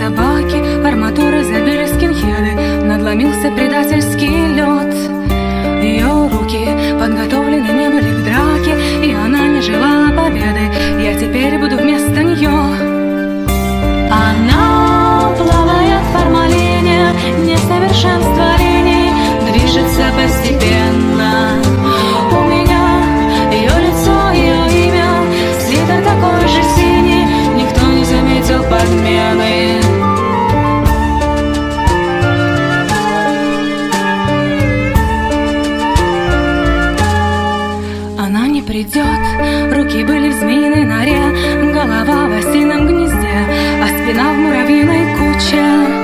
собаки, арматуры забили скинхеды, надломился предательский лед. Ее руки подготовлены не были к драке, и она не желала победы. Я теперь буду вместо нее. Она плавает в формалине, несовершенство линий движется постепенно. У меня ее лицо, ее имя, свитер такой же синий, никто не заметил подмены. Она не придет, руки были в змеиной норе, голова в осином гнезде, а спина в муравьиной куче.